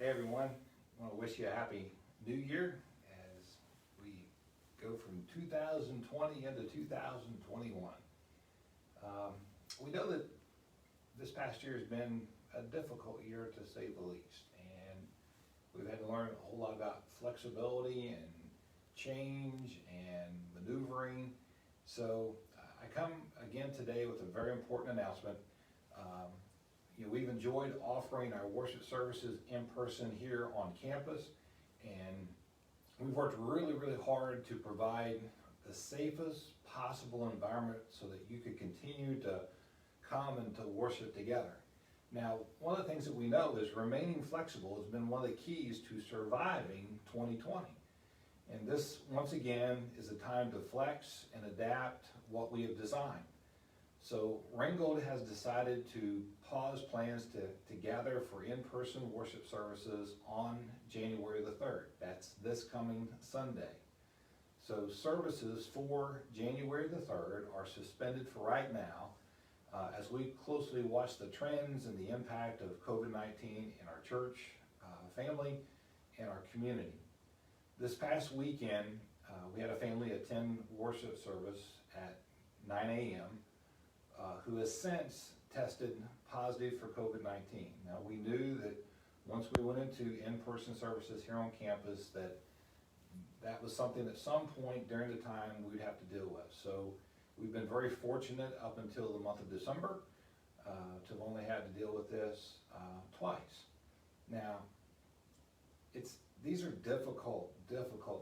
Hey everyone, I want to wish you a happy new year as we go from 2020 into 2021. We know that this past year has been a difficult year to say the least, and we've had to learn a whole lot about flexibility and change and maneuvering. So I come again today with a very important announcement. We've enjoyed offering our worship services in person here on campus, and we've worked really hard to provide the safest possible environment so that you could continue to come and to worship together. Now, one of the things that we know is remaining flexible has been one of the keys to surviving 2020. And this, once again, is a time to flex and adapt what we have designed. So Ringgold has decided to pause plans to gather for in-person worship services on January the 3rd. That's this coming Sunday. So services for January the 3rd are suspended for right now as we closely watch the trends and the impact of COVID-19 in our church, family, and our community. This past weekend, we had a family attend worship service at 9 a.m. Who has since tested positive for COVID-19. Now, we knew that once we went into in-person services here on campus that was something at some point during the time we'd have to deal with. So we've been very fortunate up until the month of December to have only had to deal with this twice. Now, these are difficult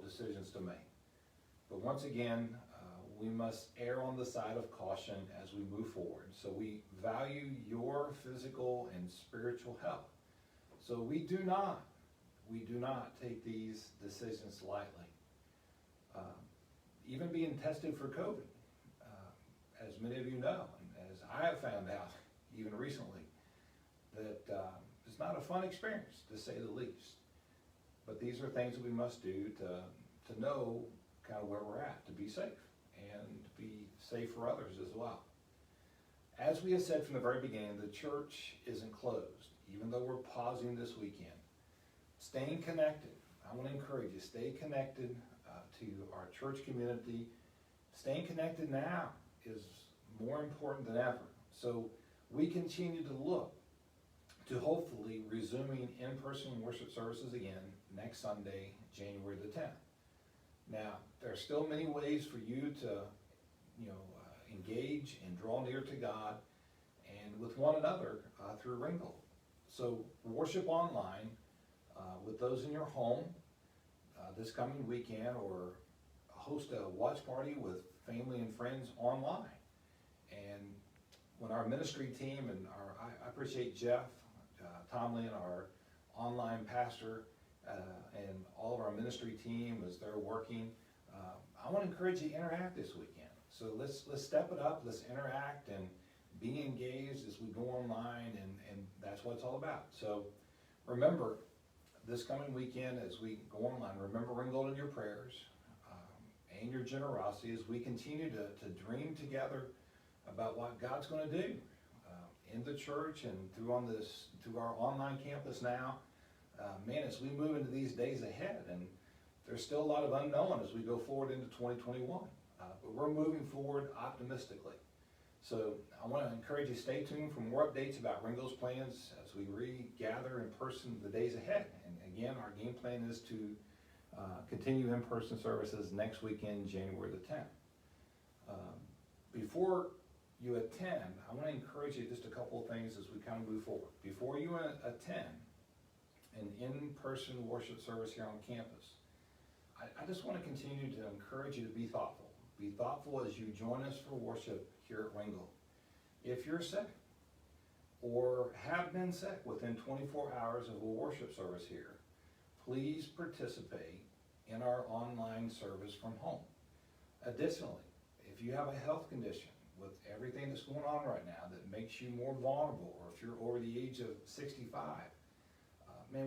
decisions to make. But once again, we must err on the side of caution as we move forward. So we value your physical and spiritual health. So we do not take these decisions lightly. Even being tested for COVID, as many of you know, and as I have found out even recently, that it's not a fun experience, to say the least. But these are things that we must do to know kind of where we're at, to be safe, and to be safe for others as well. As we have said from the very beginning, the church isn't closed, even though we're pausing this weekend. Staying connected, I want to encourage you, stay connected to our church community. Staying connected now is more important than ever. So we continue to look to hopefully resuming in-person worship services again next Sunday, January the 10th. Now, there are still many ways for you to, engage and draw near to God and with one another through Ringgold. So worship online with those in your home this coming weekend, or host a watch party with family and friends online. And when our ministry team and I appreciate Jeff Tomlin, our online pastor, and all of our ministry team as they're working. I want to encourage you to interact this weekend. So let's step it up, let's interact and be engaged as we go online, and that's what it's all about. So remember, this coming weekend as we go online, remember Ringgold in your prayers and your generosity as we continue to dream together about what God's going to do in the church and through our online campus now. As we move into these days ahead, and there's still a lot of unknown as we go forward into 2021, but we're moving forward optimistically. So I want to encourage you to stay tuned for more updates about Ringgold's plans as we regather in person the days ahead. And again, our game plan is to continue in-person services next weekend, January the 10th. Before you attend, I want to encourage you just a couple of things as we kind of move forward. Before you attend an in-person worship service here on campus, I just want to continue to encourage you to be thoughtful. Be thoughtful as you join us for worship here at Ringgold. If you're sick or have been sick within 24 hours of a worship service here, please participate in our online service from home. Additionally, if you have a health condition with everything that's going on right now that makes you more vulnerable, or if you're over the age of 65,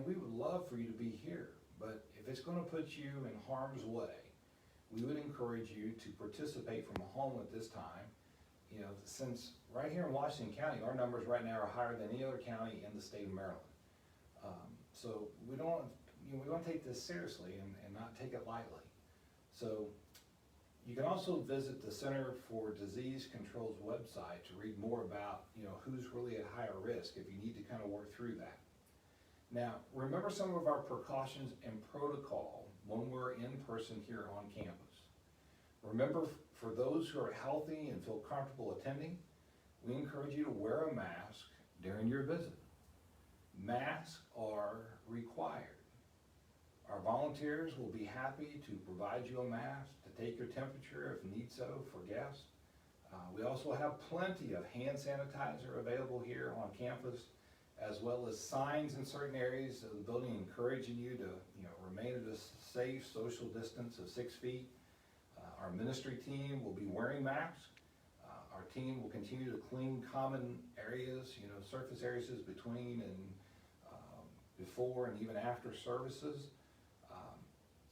we would love for you to be here. But if it's going to put you in harm's way, we would encourage you to participate from home at this time. Since right here in Washington County, our numbers right now are higher than any other county in the state of Maryland. So we don't, we want to take this seriously and not take it lightly. So you can also visit the Center for Disease Control's website to read more about, who's really at higher risk if you need to kind of work through that. Now, remember some of our precautions and protocol when we're in person here on campus. Remember, for those who are healthy and feel comfortable attending, we encourage you to wear a mask during your visit. Masks are required. Our volunteers will be happy to provide you a mask, to take your temperature if need so for guests. We also have plenty of hand sanitizer available here on campus, as well as signs in certain areas of the building encouraging you to remain at a safe social distance of 6 feet. Our ministry team will be wearing masks. Our team will continue to clean common areas, surface areas between and before and even after services.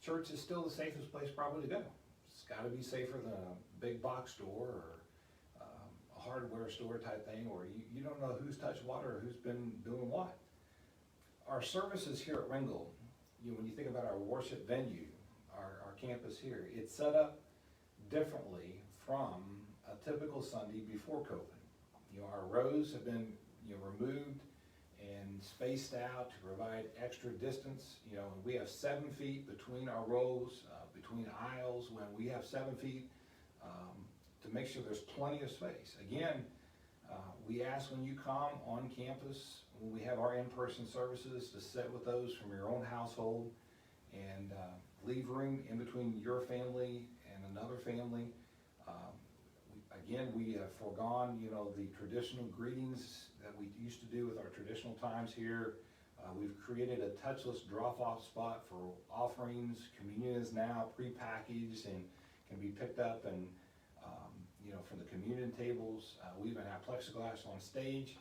Church is still the safest place probably to go. It's got to be safer than a big box store or a hardware store type thing, or you don't know who's touched what or who's been doing what. Our services here at Ringgold, when you think about our worship venue, our campus here, it's set up differently from a typical Sunday before COVID. Our rows have been removed and spaced out to provide extra distance. We have 7 feet between our rows, between aisles, when we have 7 feet to make sure there's plenty of space. Again, we ask when you come on campus, when we have our in-person services, to sit with those from your own household and leave room in between your family and another family. Again, we have foregone, the traditional greetings that we used to do with our traditional times here. We've created a touchless drop-off spot for offerings. Communion is now pre-packaged and can be picked up and, from the communion tables. We even have plexiglass on stage.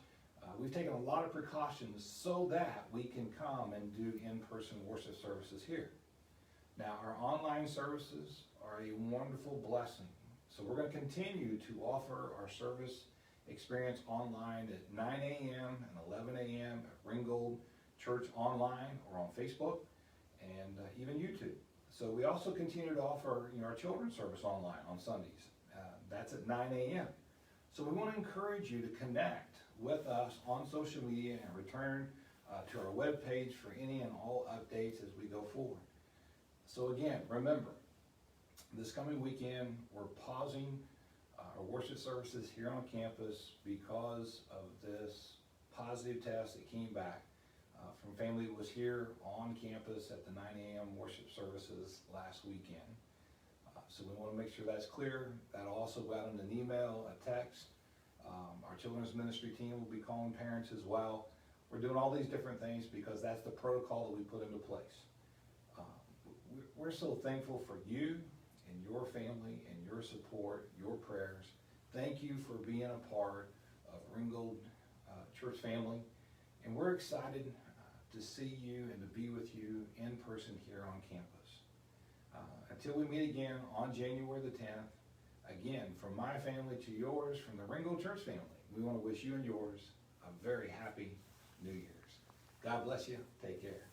We've taken a lot of precautions so that we can come and do in-person worship services here. Now, our online services are a wonderful blessing. So we're going to continue to offer our service experience online at 9 a.m. and 11 a.m. at Ringgold Church online or on Facebook and even YouTube. So we also continue to offer our children's service online on Sundays. That's at 9 a.m. So we want to encourage you to connect with us on social media and return to our webpage for any and all updates as we go forward. So again, remember, this coming weekend, we're pausing our worship services here on campus because of this positive test that came back from family that was here on campus at the 9 a.m. worship services last weekend. So we want to make sure that's clear. That'll also go out in an email, a text. Our children's ministry team will be calling parents as well. We're doing all these different things because that's the protocol that we put into place. We're so thankful for you and your family and your support, your prayers. Thank you for being a part of Ringgold Church family. And we're excited to see you and to be with you in person here on campus. Until we meet again on January the 10th, again, from my family to yours, from the Ringgold Church family, we want to wish you and yours a very happy New Year's. God bless you. Take care.